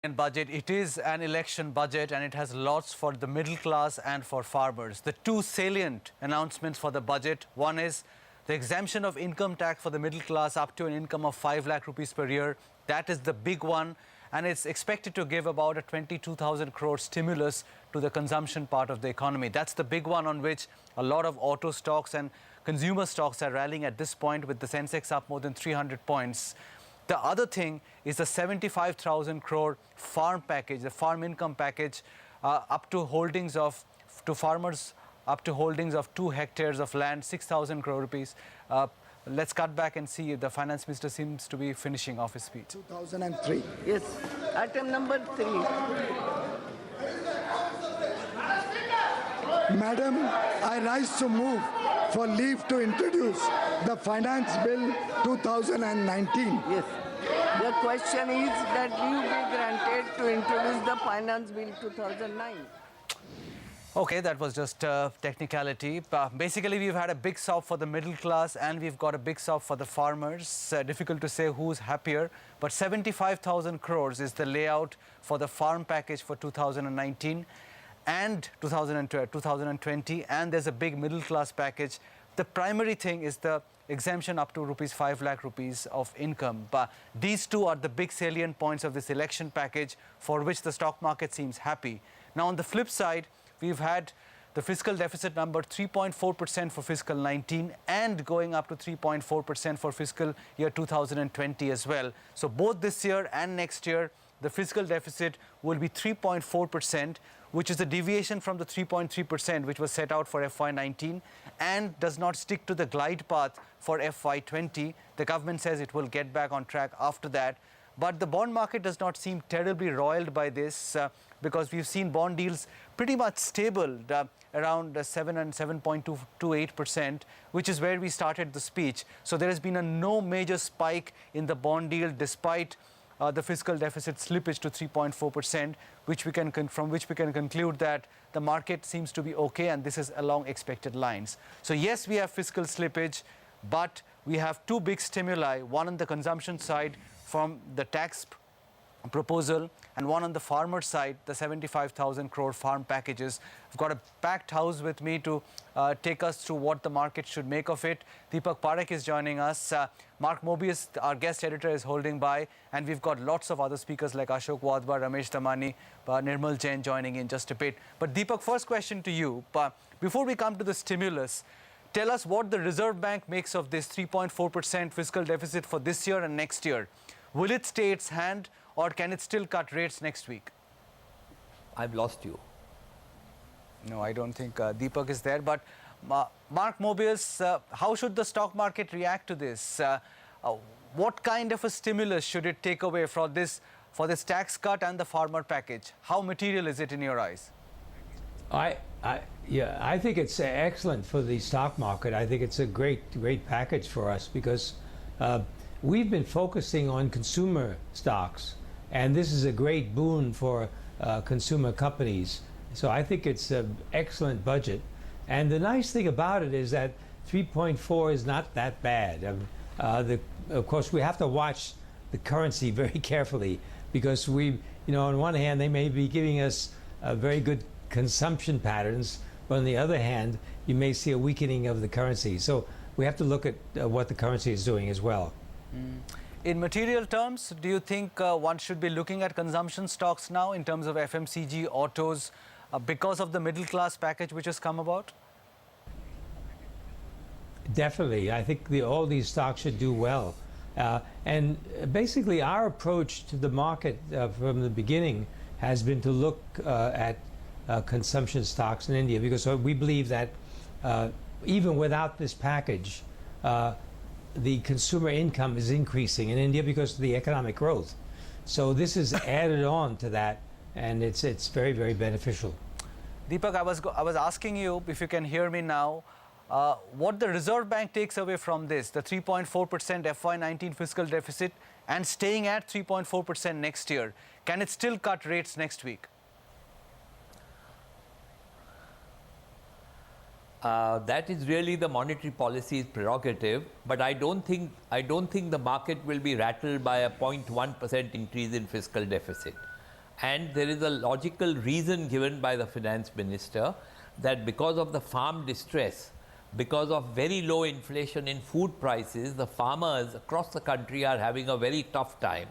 And budget, it is an election budget and it has lots for the middle class and for farmers. The two salient announcements for the budget, one is the exemption of income tax for the middle class up to an income of 5 lakh rupees per year. That is the big one, and it's expected to give about a 22,000 crore stimulus to the consumption part of the economy. That's the big one on which a lot of auto stocks and consumer stocks are rallying at this point, with the Sensex up more than 300 points. The other thing is the 75,000 crore farm package, the farm income package, up to holdings of, to farmers up to holdings of 2 hectares of land, 6,000 crore rupees. Let's cut back and see. The finance minister seems to be finishing off his speech. 2003. Yes, item number 3. Madam, I rise to move for leave to introduce the Finance Bill 2019. Yes. The question is that you be granted to introduce the Finance Bill 2009. Okay, that was just technicality. Basically, we've had a big sob for the middle class and we've got a big sob for the farmers. Difficult to say who's happier, but 75,000 crores is the layout for the farm package for 2019 and 2020, and there's a big middle class package. The primary thing is the exemption up to 5 lakh rupees of income. But these two are the big salient points of this election package for which the stock market seems happy. Now, on the flip side, we've had the fiscal deficit number 3.4% for fiscal 19 and going up to 3.4% for fiscal year 2020 as well. So both this year and next year, the fiscal deficit will be 3.4%, which is a deviation from the 3.3% which was set out for FY19 and does not stick to the glide path for FY20. The government says it will get back on track after that. But the bond market does not seem terribly roiled by this because we've seen bond yields pretty much stable around 7 and 7.28%, which is where we started the speech. So there has been no major spike in the bond yield despite the fiscal deficit slippage to 3.4%, from which we can conclude that the market seems to be okay, and this is along expected lines. So yes, we have fiscal slippage, but we have two big stimuli, one on the consumption side from the tax proposal and one on the farmer side, the 75,000 crore farm packages. I've got a packed house with me to take us through what the market should make of it. Deepak Parekh is joining us. Mark Mobius, our guest editor, is holding by. And we've got lots of other speakers like Ashok Wadhwa, Ramesh Damani, Nirmal Jain joining in just a bit. But Deepak, first question to you. Before we come to the stimulus, tell us what the Reserve Bank makes of this 3.4% fiscal deficit for this year and next year. Will it stay its hand, or can it still cut rates next week? I've lost you. No, I don't think Deepak is there. But Mark Mobius, how should the stock market react to this? What kind of a stimulus should it take away for this tax cut and the farmer package? How material is it in your eyes? I think it's excellent for the stock market. I think it's a great package for us because we've been focusing on consumer stocks, and this is a great boon for consumer companies. So I think it's an excellent budget. And the nice thing about it is that 3.4 is not that bad. Of course, we have to watch the currency very carefully because on one hand, they may be giving us very good consumption patterns, but on the other hand, you may see a weakening of the currency. So we have to look at what the currency is doing as well. In material terms, do you think one should be looking at consumption stocks now in terms of FMCG, autos, because of the middle class package which has come about? Definitely. I think all these stocks should do well. And basically our approach to the market from the beginning has been to look at consumption stocks in India because we believe that even without this package, the consumer income is increasing in India because of the economic growth. So this is added on to that, and it's very, very beneficial. Deepak, I was asking you, if you can hear me now, what the Reserve Bank takes away from this, the 3.4% FY19 fiscal deficit and staying at 3.4% next year. Can it still cut rates next week? That is really the monetary policy's prerogative, but I don't think the market will be rattled by a 0.1% increase in fiscal deficit. And there is a logical reason given by the finance minister that because of the farm distress, because of very low inflation in food prices, the farmers across the country are having a very tough time.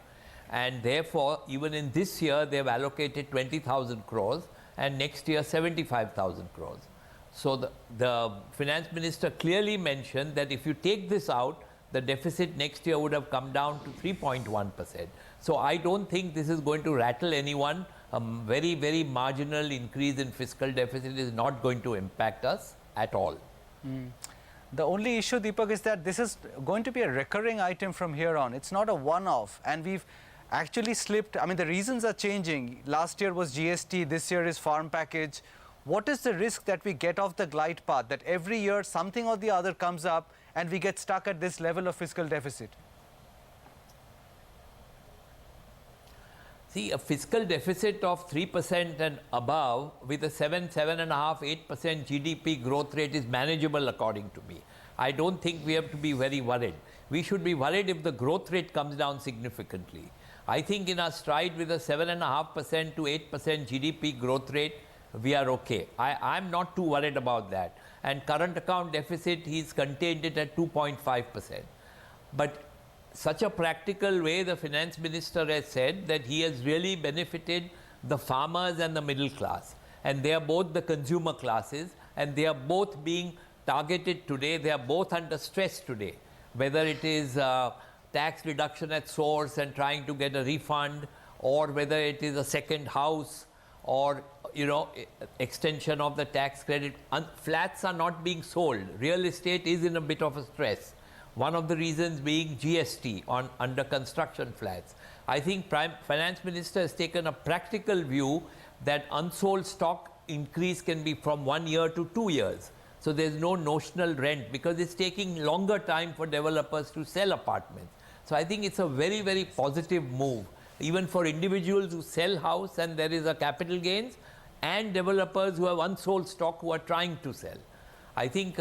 And therefore, even in this year, they have allocated 20,000 crores and next year 75,000 crores. So the finance minister clearly mentioned that if you take this out, the deficit next year would have come down to 3.1%. So I don't think this is going to rattle anyone. A very, very marginal increase in fiscal deficit is not going to impact us at all. The only issue, Deepak, is that this is going to be a recurring item from here on. It's not a one-off, and we've actually slipped. I mean, the reasons are changing. Last year was GST, this year is farm package. What is the risk that we get off the glide path, that every year something or the other comes up and we get stuck at this level of fiscal deficit? See, a fiscal deficit of 3% and above with a 7.5, 8% GDP growth rate is manageable according to me. I don't think we have to be very worried. We should be worried if the growth rate comes down significantly. I think in our stride with a 7.5% to 8% GDP growth rate, we are okay. I'm not too worried about that. And current account deficit, he's contained it at 2.5%. But such a practical way, the finance minister has said that he has really benefited the farmers and the middle class. And they are both the consumer classes, and they are both being targeted today. They are both under stress today, whether it is tax reduction at source and trying to get a refund, or whether it is a second house, or extension of the tax credit. Flats are not being sold. Real estate is in a bit of a stress. One of the reasons being GST on under construction flats. I think Finance Minister has taken a practical view that unsold stock increase can be from 1 year to 2 years. So there's no notional rent because it's taking longer time for developers to sell apartments. So I think it's a very, very positive move, even for individuals who sell house and there is a capital gains, and developers who have unsold stock who are trying to sell. I think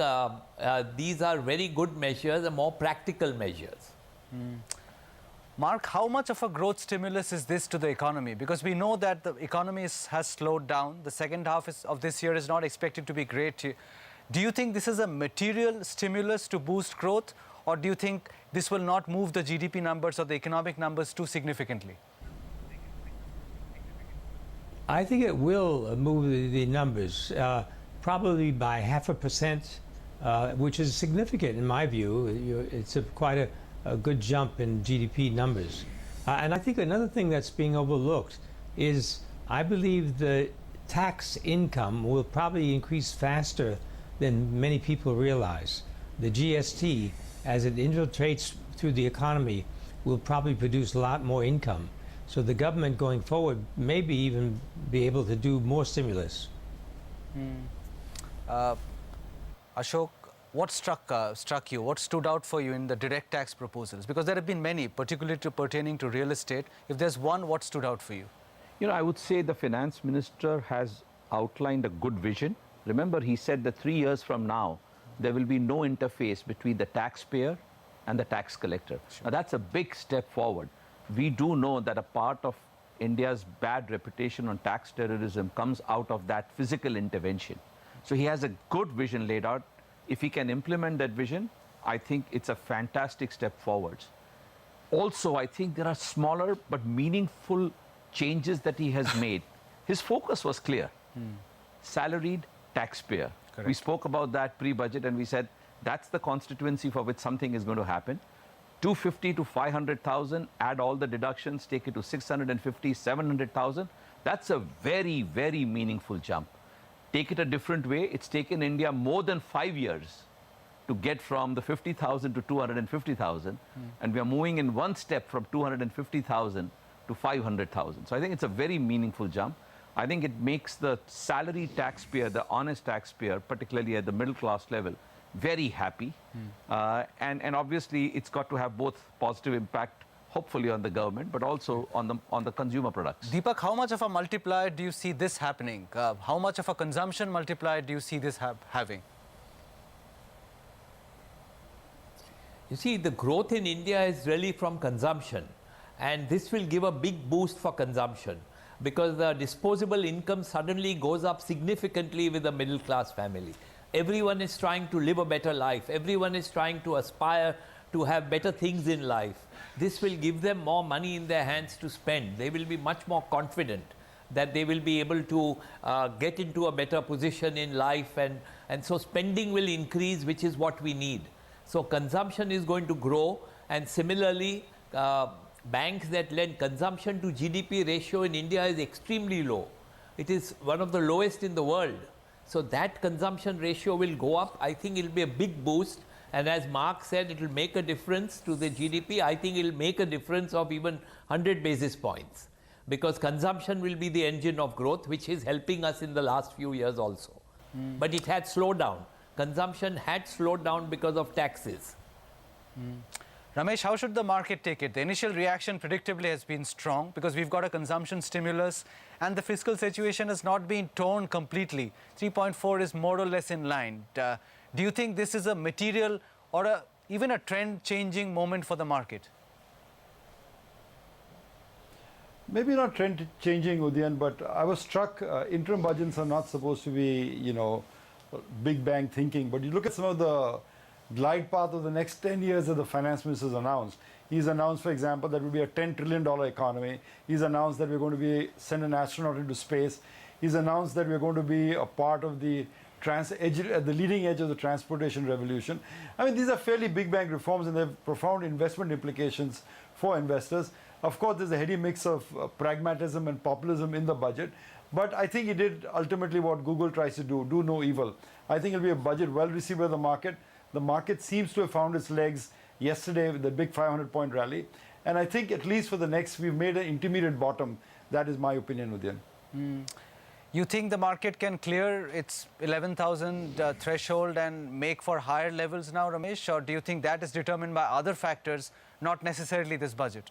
these are very good measures and more practical measures. Mark, how much of a growth stimulus is this to the economy? Because we know that the economy has slowed down. The second half of this year is not expected to be great. Do you think this is a material stimulus to boost growth, or do you think this will not move the GDP numbers or the economic numbers too significantly? I think it will move the numbers, probably by 0.5%, which is significant in my view. It's quite a good jump in GDP numbers. And I think another thing that's being overlooked is I believe the tax income will probably increase faster than many people realize. The GST, as it infiltrates through the economy, will probably produce a lot more income. So the government going forward maybe even be able to do more stimulus. Ashok, what struck you? What stood out for you in the direct tax proposals? Because there have been many, particularly pertaining to real estate. If there's one, what stood out for you? I would say the finance minister has outlined a good vision. Remember, he said that 3 years from now, there will be no interface between the taxpayer and the tax collector. Sure. Now, that's a big step forward. We do know that a part of India's bad reputation on tax terrorism comes out of that physical intervention. So he has a good vision laid out. If he can implement that vision, I think it's a fantastic step forwards. Also, I think there are smaller but meaningful changes that he has made. His focus was clear. Salaried taxpayer. Correct. We spoke about that pre-budget and we said that's the constituency for which something is going to happen. 250 to 500,000, add all the deductions, take it to 650, 700,000. That's a very, very meaningful jump. Take it a different way, it's taken India more than 5 years to get from the 50,000 to 250,000. And we are moving in one step from 250,000 to 500,000. So I think it's a very meaningful jump. I think it makes the salary taxpayer, the honest taxpayer, particularly at the middle class level, very happy. And obviously, it's got to have both positive impact, hopefully on the government, but also on the consumer products. Deepak, how much of a multiplier do you see this happening? How much of a consumption multiplier do you see this having? You see, the growth in India is really from consumption, and this will give a big boost for consumption. because the disposable income suddenly goes up significantly with the middle class family. Everyone is trying to live a better life. Everyone is trying to aspire to have better things in life. This will give them more money in their hands to spend. They will be much more confident that they will be able to get into a better position in life, and so spending will increase, which is what we need. So consumption is going to grow, and similarly, banks that lend, consumption to GDP ratio in India is extremely low. It is one of the lowest in the world. So that consumption ratio will go up. I think it will be a big boost. And as Mark said, it will make a difference to the GDP. I think it will make a difference of even 100 basis points, because consumption will be the engine of growth, which is helping us in the last few years also. But it had slowed down. Consumption had slowed down because of taxes. Ramesh, how should the market take it? The initial reaction predictably has been strong because we've got a consumption stimulus and the fiscal situation has not been torn completely. 3.4 is more or less in line. Do you think this is a material or even a trend-changing moment for the market? Maybe not trend changing, Udayan, but I was struck, interim budgets are not supposed to be, big bang thinking, but you look at some of the glide path of the next 10 years that the finance minister has announced. He's announced, for example, that will be a $10 trillion economy. He's announced that we're going to send an astronaut into space. He's announced that we're going to be a part of the at the leading edge of the transportation revolution. I mean, these are fairly big bang reforms and they have profound investment implications for investors. Of course, there's a heady mix of pragmatism and populism in the budget, but I think he did ultimately what Google tries to do no evil. I think it'll be a budget well received by the market. The market seems to have found its legs yesterday with the big 500-point rally. And I think at least for the next, we've made an intermediate bottom. That is my opinion, Udayan. You think the market can clear its 11,000 threshold and make for higher levels now, Ramesh? Or do you think that is determined by other factors, not necessarily this budget?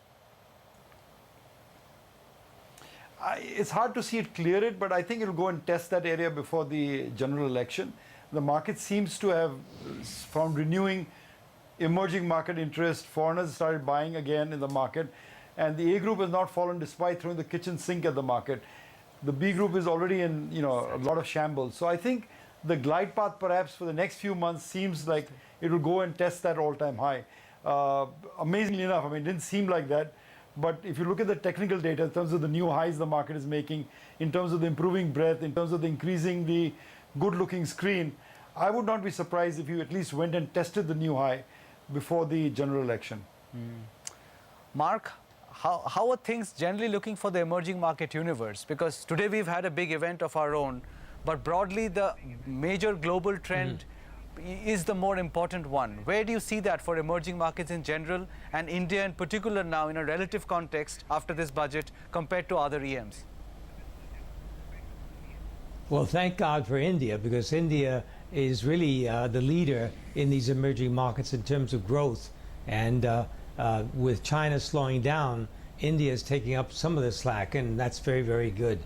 It's hard to see it clear it, but I think it'll go and test that area before the general election. The market seems to have found renewing emerging market interest. Foreigners started buying again in the market, and the A group has not fallen despite throwing the kitchen sink at the market. The B group is already in a lot of shambles. So I think the glide path perhaps for the next few months seems like it will go and test that all-time high. Amazingly enough, I mean, it didn't seem like that. But if you look at the technical data in terms of the new highs the market is making, in terms of the improving breadth, in terms of the increasing the good-looking screen, I would not be surprised if you at least went and tested the new high before the general election. Mark, how are things generally looking for the emerging market universe? Because today we've had a big event of our own, but broadly the major global trend is the more important one. Where do you see that for emerging markets in general and India in particular now in a relative context after this budget compared to other EMs? Well, thank God for India, because India is really the leader in these emerging markets in terms of growth. And with China slowing down, India is taking up some of the slack, and that's very, very good.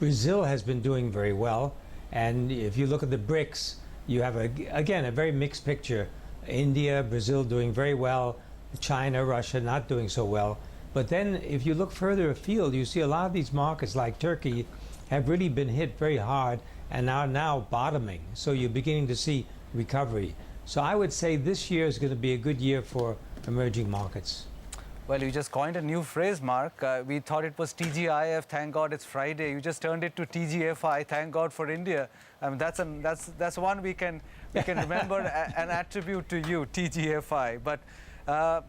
Brazil has been doing very well. And if you look at the BRICS, you have, again, a very mixed picture. India, Brazil doing very well, China, Russia not doing so well. But then if you look further afield, you see a lot of these markets like Turkey have really been hit very hard and are now bottoming. So you're beginning to see recovery. So I would say this year is going to be a good year for emerging markets. Well, you just coined a new phrase, Mark. We thought it was TGIF, thank God it's Friday. You just turned it to TGFI, thank God for India. I mean, that's one we can remember and attribute to you, TGFI. But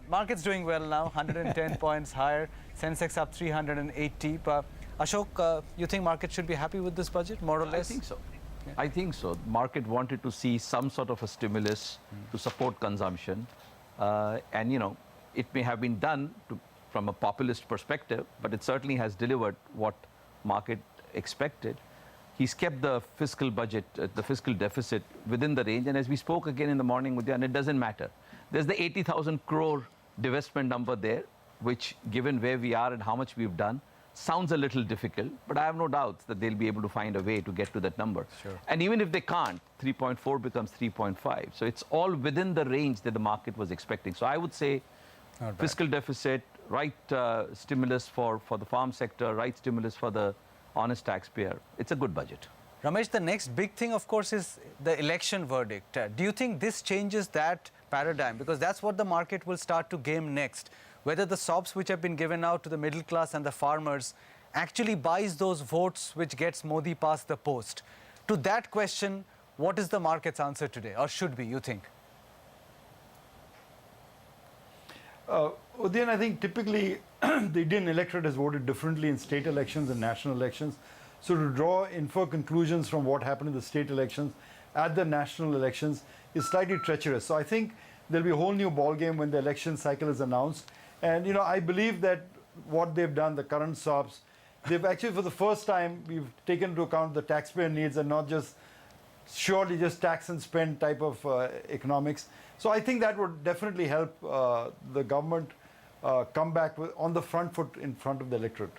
market's doing well now, 110 points higher, Sensex up 380. Ashok, you think market should be happy with this budget, more or less? I think so. Yeah. I think so. Market wanted to see some sort of a stimulus to support consumption. And, it may have been done from a populist perspective, but it certainly has delivered what market expected. He's kept the fiscal budget, the fiscal deficit within the range. And as we spoke again in the morning with you, and it doesn't matter. There's the 80,000 crore divestment number there, which given where we are and how much we've done, sounds a little difficult, but I have no doubts that they'll be able to find a way to get to that number. Sure. And even if they can't, 3.4 becomes 3.5. So it's all within the range that the market was expecting. So I would say Not bad. Fiscal deficit, right stimulus for the farm sector, right stimulus for the honest taxpayer. It's a good budget. Ramesh, the next big thing, of course, is the election verdict. Do you think this changes that paradigm? Because that's what the market will start to game next. Whether the SOPs which have been given out to the middle class and the farmers actually buys those votes which gets Modi past the post. To that question, what is the market's answer today, or should be, you think? Udayan, I think typically the Indian electorate has voted differently in state elections and national elections. So to infer conclusions from what happened in the state elections at the national elections is slightly treacherous. So I think there'll be a whole new ballgame when the election cycle is announced. And, I believe that what they've done, the current SOPs, they've actually, for the first time, we've taken into account the taxpayer needs and not just surely just tax and spend type of economics. So I think that would definitely help the government come back on the front foot in front of the electorate.